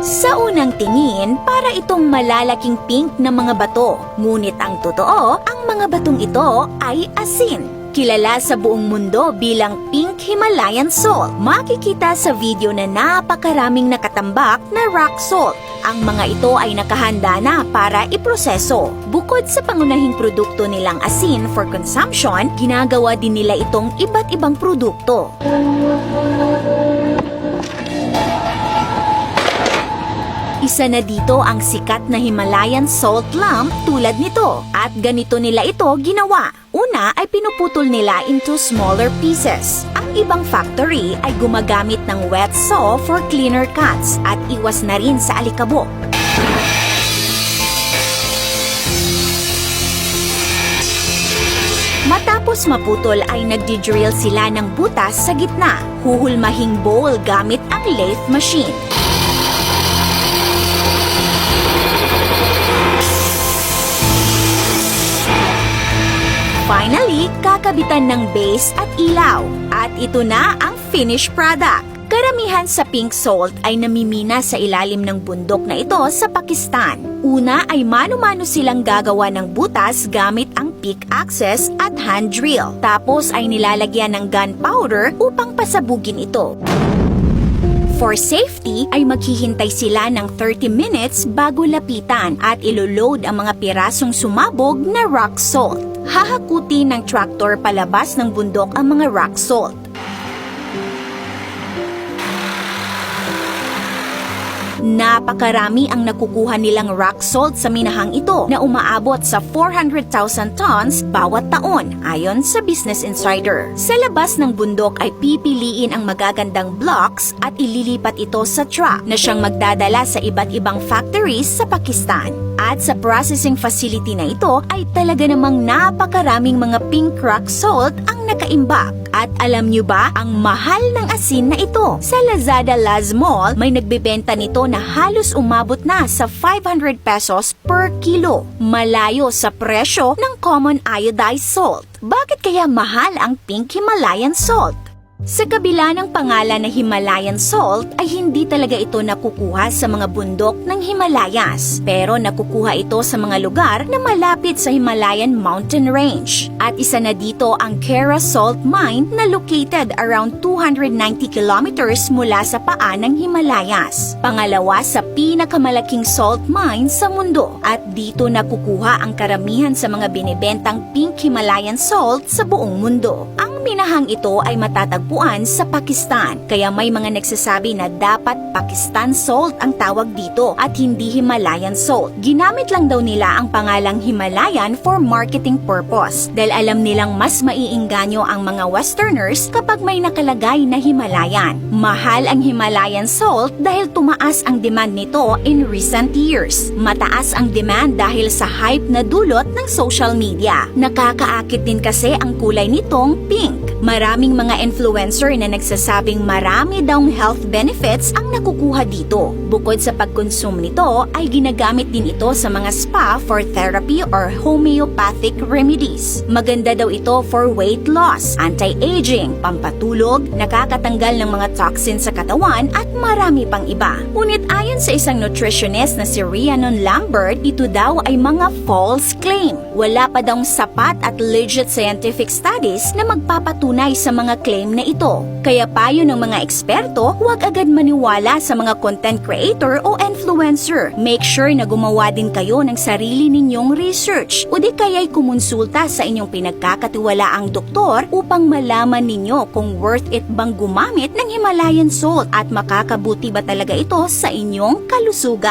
Sa unang tingin, para itong malalaking pink na mga bato. Ngunit ang totoo, ang mga batong ito ay asin. Kilala sa buong mundo bilang pink Himalayan salt. Makikita sa video na napakaraming nakatambak na rock salt. Ang mga ito ay nakahanda na para iproseso. Bukod sa pangunahing produkto nilang asin for consumption, ginagawa din nila itong iba't ibang produkto. Isa na dito ang sikat na Himalayan salt lamp tulad nito, at ganito nila ito ginawa. Una ay pinuputol nila into smaller pieces. Ang ibang factory ay gumagamit ng wet saw for cleaner cuts at iwas na rin sa alikabok. Matapos maputol ay nagdi-drill sila ng butas sa gitna. Huhulmahing bowl gamit ang lathe machine. Finally, kakabitan ng base at ilaw. At ito na ang finished product. Karamihan sa pink salt ay namimina sa ilalim ng bundok na ito sa Pakistan. Una ay mano-mano silang gagawa ng butas gamit ang pickaxes at hand drill. Tapos ay nilalagyan ng gunpowder upang pasabugin ito. For safety, ay maghihintay sila ng 30 minutes bago lapitan at iloload ang mga pirasong sumabog na rock salt. Hahakuti ng tractor palabas ng bundok ang mga rock salt. Napakarami ang nakukuha nilang rock salt sa minahang ito na umaabot sa 400,000 tons bawat taon ayon sa Business Insider. Sa labas ng bundok ay pipiliin ang magagandang blocks at ililipat ito sa truck na siyang magdadala sa iba't ibang factories sa Pakistan. At sa processing facility na ito ay talaga namang napakaraming mga pink rock salt ang nakaimbak. At alam nyo ba ang mahal ng asin na ito? Sa Lazada Laz Mall, may nagbebenta nito na halos umabot na sa 500 pesos per kilo. Malayo sa presyo ng common iodized salt. Bakit kaya mahal ang pink Himalayan salt? Sa kabila ng pangalan na Himalayan salt ay hindi talaga ito nakukuha sa mga bundok ng Himalayas, pero nakukuha ito sa mga lugar na malapit sa Himalayan Mountain Range. At isa na dito ang Kera Salt Mine na located around 290 kilometers mula sa paa ng Himalayas. Pangalawa sa pinakamalaking salt mine sa mundo, at dito nakukuha ang karamihan sa mga binibentang pink Himalayan salt sa buong mundo. Ang minahang ito ay matatagpuan sa Pakistan, kaya may mga nagsasabi na dapat Pakistan salt ang tawag dito at hindi Himalayan salt. Ginamit lang daw nila ang pangalang Himalayan for marketing purpose dahil alam nilang mas maiinganyo ang mga Westerners kapag may nakalagay na Himalayan. Mahal ang Himalayan salt dahil tumaas ang demand nito in recent years. Mataas ang demand dahil sa hype na dulot ng social media. Nakakaakit din kasi ang kulay nitong pink. Maraming mga influencer na nagsasabing marami daw health benefits ang nakukuha dito. Bukod sa pagkonsume nito, ay ginagamit din ito sa mga spa for therapy or homeopathic remedies. Maganda daw ito for weight loss, anti-aging, pampatulog, nakakatanggal ng mga toxins sa katawan at marami pang iba. Ngunit ayon sa isang nutritionist na si Rhiannon Lambert, ito daw ay mga false claim. Wala pa daw sapat at legit scientific studies na magpapatunay sa mga claim na ito. Kaya payo ng mga eksperto, huwag agad maniwala sa mga content creator o influencer. Make sure na gumawa din kayo ng sarili ninyong research o di kaya'y kumonsulta sa inyong pinagkakatiwalaang doktor upang malaman ninyo kung worth it bang gumamit ng Himalayan salt at makakabuti ba talaga ito sa inyong kalusugan.